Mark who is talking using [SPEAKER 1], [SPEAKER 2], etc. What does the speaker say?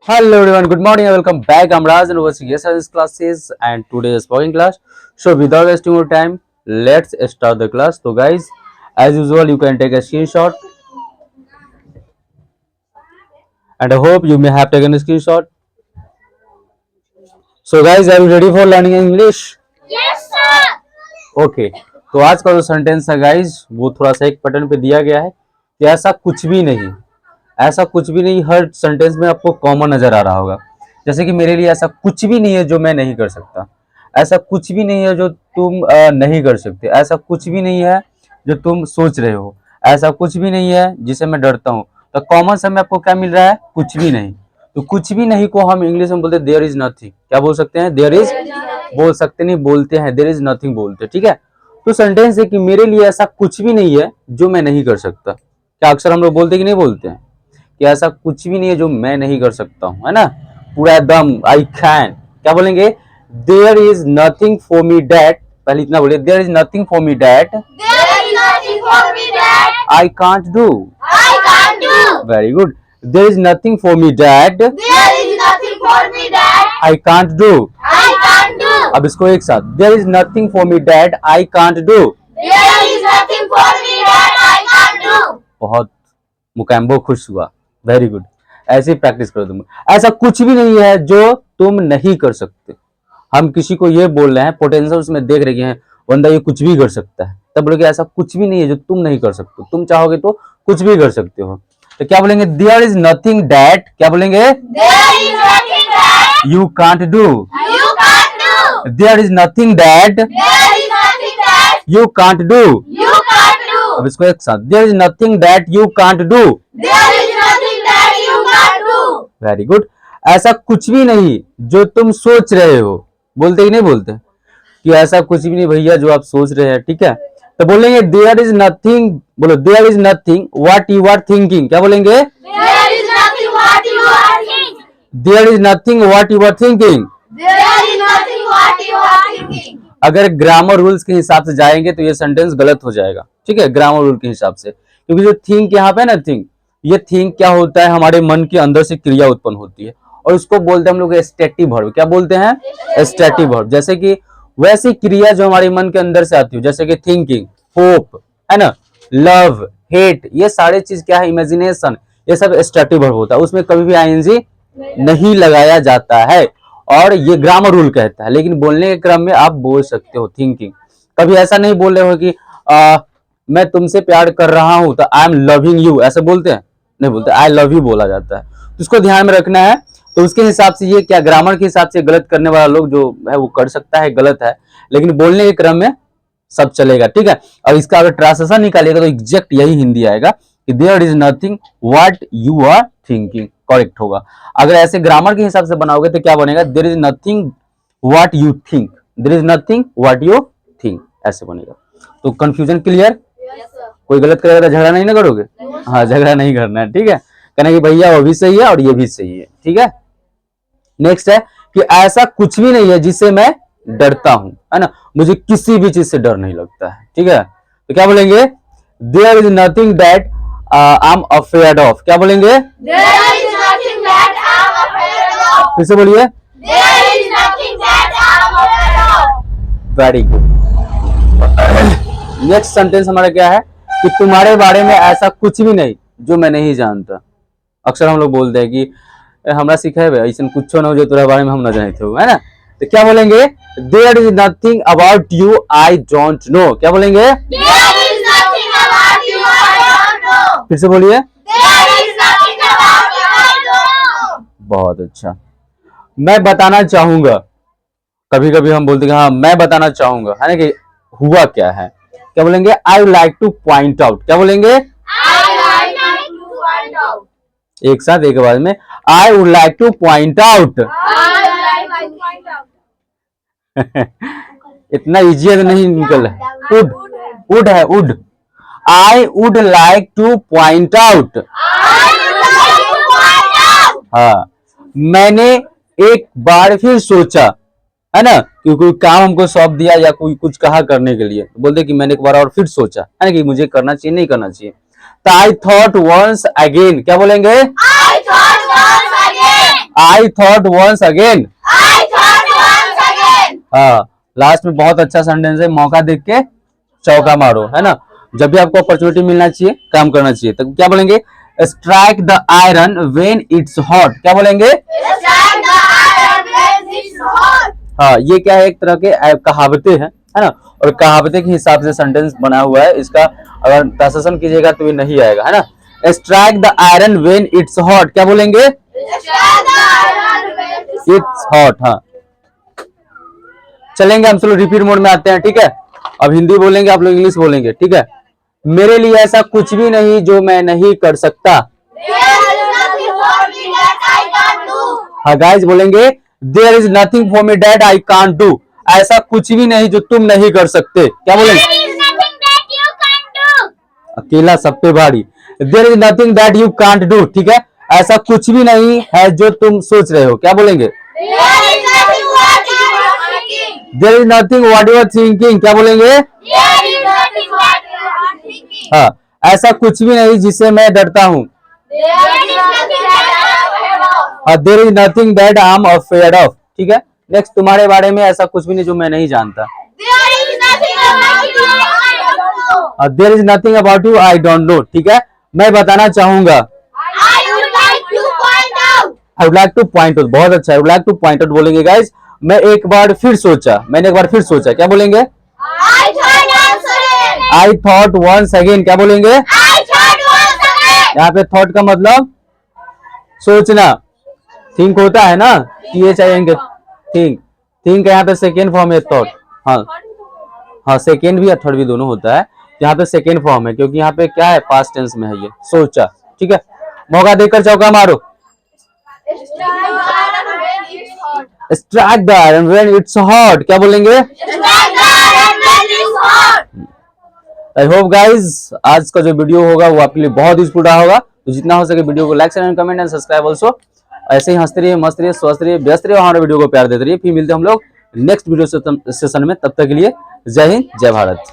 [SPEAKER 1] Hello everyone, good morning and welcome back. I'm Raj and watching SRS classes and today's spoken class. So without wasting more time, let's start the class. So guys, as usual, you can take a screenshot and I hope you may have taken a screenshot. So guys, are you ready for learning English?
[SPEAKER 2] Yes, sir.
[SPEAKER 1] Okay तो आज का जो sentence है guys वो थोड़ा सा एक pattern पे दिया गया है कि ऐसा कुछ भी नहीं, ऐसा कुछ भी नहीं। हर सेंटेंस में आपको कॉमन नजर आ रहा होगा। जैसे कि मेरे लिए ऐसा कुछ भी नहीं है जो मैं नहीं कर सकता, ऐसा कुछ भी नहीं है जो तुम नहीं कर सकते, ऐसा कुछ भी नहीं है जो तुम सोच रहे हो, ऐसा कुछ भी नहीं है जिसे मैं डरता हूँ। तो कॉमन सा में आपको क्या मिल रहा है? कुछ भी नहीं। तो कुछ भी नहीं को हम इंग्लिश में बोलते हैं देयर इज नथिंग। क्या बोल सकते हैं? देयर इज, बोल सकते नहीं, बोलते हैं देयर इज नथिंग बोलते, ठीक है। तो सेंटेंस है कि मेरे लिए ऐसा कुछ भी नहीं है जो मैं नहीं कर सकता। क्या अक्सर हम लोग बोलते कि नहीं बोलते हैं कि ऐसा कुछ भी नहीं है जो मैं नहीं कर सकता हूँ, है ना? पूरा दम आई कैन। क्या बोलेंगे? There is nothing for me that. पहले इतना बोलिए, there is nothing for me that
[SPEAKER 2] There is nothing for me that
[SPEAKER 1] I can't do.
[SPEAKER 2] I can't do.
[SPEAKER 1] Very good. There is nothing for me that
[SPEAKER 2] There is nothing for me that
[SPEAKER 1] I can't do.
[SPEAKER 2] I can't do.
[SPEAKER 1] अब इसको एक साथ, there is nothing for me that I can't do.
[SPEAKER 2] There is nothing for me that I can't do.
[SPEAKER 1] बहुत मुकैम्बो खुश हुआ, very good. ऐसे ही practice करो तुम। ऐसा कुछ भी नहीं है जो तुम नहीं कर सकते। हम किसी को ये बोल रहे हैं, पोटेंशियल उसमें देख रहे हैं, बंदा ये कुछ भी कर सकता है, तब बोलोगे ऐसा कुछ भी नहीं है जो तुम नहीं कर सकते। तुम चाहोगे तो कुछ भी कर सकते हो। तो क्या बोलेंगे? देयर इज नथिंग दैट, क्या बोलेंगे?
[SPEAKER 2] There is nothing that
[SPEAKER 1] you can't do.
[SPEAKER 2] you can't do.
[SPEAKER 1] There is nothing that
[SPEAKER 2] There is nothing that
[SPEAKER 1] you can't do.
[SPEAKER 2] you can't do.
[SPEAKER 1] अब इसको एक साथ, there is nothing that you can't do.
[SPEAKER 2] There is nothing that you can't do.
[SPEAKER 1] Very good. ऐसा कुछ भी नहीं जो तुम सोच रहे हो। बोलते ही नहीं बोलते कि ऐसा कुछ भी नहीं भैया जो आप सोच रहे हैं, ठीक है। तो बोलेंगे देयर इज नथिंग, बोलो there is nothing what you are thinking. क्या बोलेंगे?
[SPEAKER 2] There is nothing what you are thinking.
[SPEAKER 1] There is nothing what you are thinking.
[SPEAKER 2] There is nothing what you are thinking.
[SPEAKER 1] अगर grammar rules के हिसाब से जाएंगे तो ये सेंटेंस गलत हो जाएगा, ठीक है, ग्रामर रूल के हिसाब से। क्योंकि जो थिंक यहाँ पे ना, थिंक, ये थिंक क्या होता है? हमारे मन के अंदर से क्रिया उत्पन्न होती है और उसको बोलते हैं हम लोग स्टेटिव वर्ब। क्या बोलते हैं? Stative verb. जैसे कि वैसी क्रिया जो हमारे मन के अंदर से आती है, जैसे कि थिंकिंग, होप, है ना, लव, हेट, ये सारे चीज क्या है? इमेजिनेशन, ये सब स्टेटिव वर्ब होता है। उसमें कभी भी आईएनजी नहीं लगाया जाता है और ये ग्रामर रूल कहता है। लेकिन बोलने के क्रम में आप बोल सकते हो थिंकिंग। कभी ऐसा नहीं बोल रहे हो कि मैं तुमसे प्यार कर रहा हूं तो आई एम लविंग यू, ऐसे बोलते हैं? नहीं बोलते, आई लव यू बोला जाता है। तो इसको ध्यान में रखना है। तो उसके हिसाब से ये क्या, ग्रामर के हिसाब से गलत करने वाला लोग जो है वो कर सकता है, गलत है, लेकिन बोलने के क्रम में सब चलेगा, ठीक है। और इसका अगर ट्रांसलेशन निकालिएगा तो एग्जैक्ट यही हिंदी आएगा कि there is nothing what you are thinking, correct होगा। अगर ऐसे ग्रामर के हिसाब से बनाओगे तो क्या बनेगा? There is nothing what you think, there is nothing what you think, ऐसे बनेगा। तो कंफ्यूजन क्लियर?
[SPEAKER 2] Yes, sir.
[SPEAKER 1] कोई गलत करेगा तो झगड़ा नहीं ना करोगे? हाँ, झगड़ा नहीं करना है, ठीक है। कहना कि भैया वो भी सही है और ये भी सही है, ठीक है। नेक्स्ट है कि ऐसा कुछ भी नहीं है जिससे मैं डरता हूं, है ना, मुझे किसी भी चीज से डर नहीं लगता है, ठीक है। तो क्या बोलेंगे? There is nothing that I am afraid of. क्या बोलेंगे?
[SPEAKER 2] There is nothing that I am afraid of.
[SPEAKER 1] फिर से बोलिए।
[SPEAKER 2] There is nothing that I am afraid of.
[SPEAKER 1] Very good. Next sentence हमारा क्या है कि तुम्हारे बारे में ऐसा कुछ भी नहीं जो मैं नहीं जानता। अक्सर हम लोग बोलते हैं कि हमरा सिखाए भाई ऐसा कुछ ना हो जो तुम्हारे बारे में हम ना जानते हो, है ना। तो क्या बोलेंगे? There is nothing about you I don't know. क्या बोलेंगे?
[SPEAKER 2] There is nothing about you I don't know.
[SPEAKER 1] फिर से बोलिए।
[SPEAKER 2] There is nothing about you I don't know.
[SPEAKER 1] बहुत अच्छा। मैं बताना चाहूंगा, कभी कभी हम बोलते हैं हाँ मैं बताना चाहूंगा, है ना, कि हुआ क्या है। क्या बोलेंगे? I would like two point out. क्या बोलेंगे?
[SPEAKER 2] I like to find out.
[SPEAKER 1] एक साथ एक आवाज में, I would like two point out.
[SPEAKER 2] I like to find out.
[SPEAKER 1] इतना इजी नहीं निकल है। वुड, वुड है, would. I would like two point out.
[SPEAKER 2] I like to find out.
[SPEAKER 1] हाँ, मैंने एक बार फिर सोचा, है ना, कि कोई काम हमको सौंप दिया या कोई कुछ कहा करने के लिए, तो बोलते कि मैंने एक बार और फिर सोचा, है ना, कि मुझे करना चाहिए नहीं करना चाहिए। तो आई थॉट वंस अगेन। क्या बोलेंगे?
[SPEAKER 2] I thought once again.
[SPEAKER 1] I thought once again.
[SPEAKER 2] I thought once again.
[SPEAKER 1] हाँ, लास्ट में बहुत अच्छा सेंटेंस है, मौका देख के चौका मारो, है ना। जब भी आपको अपॉर्चुनिटी मिलना चाहिए, काम करना चाहिए। तो क्या बोलेंगे? Strike the iron when it's hot. क्या बोलेंगे?
[SPEAKER 2] Strike the iron when it's hot.
[SPEAKER 1] हाँ, ये क्या है, एक तरह के कहावतें हैं, है ना। और कहावतें के हिसाब से सेंटेंस बना हुआ है। इसका अगर ट्रांसलेशन कीजिएगा तो ये नहीं आएगा, है ना। Strike the iron when it's hot. क्या बोलेंगे?
[SPEAKER 2] Strike the iron when it's
[SPEAKER 1] it's hot. हाँ, चलेंगे हम चलो रिपीट मोड में आते हैं, ठीक है। अब हिंदी बोलेंगे, आप लोग इंग्लिश बोलेंगे, ठीक है। मेरे लिए ऐसा कुछ भी नहीं जो मैं नहीं कर सकता।
[SPEAKER 2] There is nothing for me that I can't do.
[SPEAKER 1] हाँ गाइस बोलेंगे, there is nothing for me that I can't do. ऐसा कुछ भी नहीं जो तुम नहीं कर सकते। क्या बोलेंगे?
[SPEAKER 2] There is nothing that you can't do.
[SPEAKER 1] अकेला सब पे भारी। There is nothing that you can't do, ठीक है। ऐसा कुछ भी नहीं है जो तुम सोच रहे हो। क्या बोलेंगे?
[SPEAKER 2] There is nothing what you are thinking.
[SPEAKER 1] There is nothing what you are thinking. क्या बोलेंगे?
[SPEAKER 2] There is nothing what you are thinking.
[SPEAKER 1] हाँ, ऐसा कुछ भी नहीं जिससे मैं डरता हूँ।
[SPEAKER 2] There is nothing that I am afraid of.
[SPEAKER 1] There is nothing that I am afraid of, ठीक है। नेक्स्ट, तुम्हारे बारे में ऐसा कुछ भी नहीं जो मैं नहीं जानता।
[SPEAKER 2] There is nothing about you I don't know.
[SPEAKER 1] There is nothing about you I don't know, ठीक है। मैं बताना चाहूंगा।
[SPEAKER 2] I would like to point out.
[SPEAKER 1] I would like two point out, बहुत अच्छा। I would like two point out बोलेंगे guys. मैं एक बार फिर सोचा, मैंने एक बार फिर सोचा। क्या बोलेंगे?
[SPEAKER 2] I thought once again.
[SPEAKER 1] I thought once again. क्या बोलेंगे?
[SPEAKER 2] I thought once again.
[SPEAKER 1] यहाँ पे थॉट का मतलब सोचना। थिंक होता है ना, ये चाहिए थिंक। थिंक यहाँ पे सेकेंड फॉर्म है थॉट। हाँ हाँ, सेकेंड भी या थर्ड भी दोनों होता है। यहाँ पे सेकेंड फॉर्म है क्योंकि यहाँ पे क्या है, पास्ट टेंस में है ये, सोचा, ठीक है। मौका देकर चौका मारो।
[SPEAKER 2] Strike the iron when it's hot.
[SPEAKER 1] Strike the iron when it's hot. क्या बोलेंगे?
[SPEAKER 2] Strike the iron when it's hot.
[SPEAKER 1] I hope guys आज का जो वीडियो होगा वो आपके लिए बहुत यूजफुल रहा होगा। तो जितना हो सके वीडियो को like share and comment and subscribe also. ऐसे ही हंसते रहिए, मस्त रहिए, स्वस्थ रहिए, व्यस्त रहिए, हमारे वीडियो को प्यार देते रहिए। फिर मिलते हैं हम लोग नेक्स्ट वीडियो सेशन में। तब तक के लिए जय हिंद, जय भारत।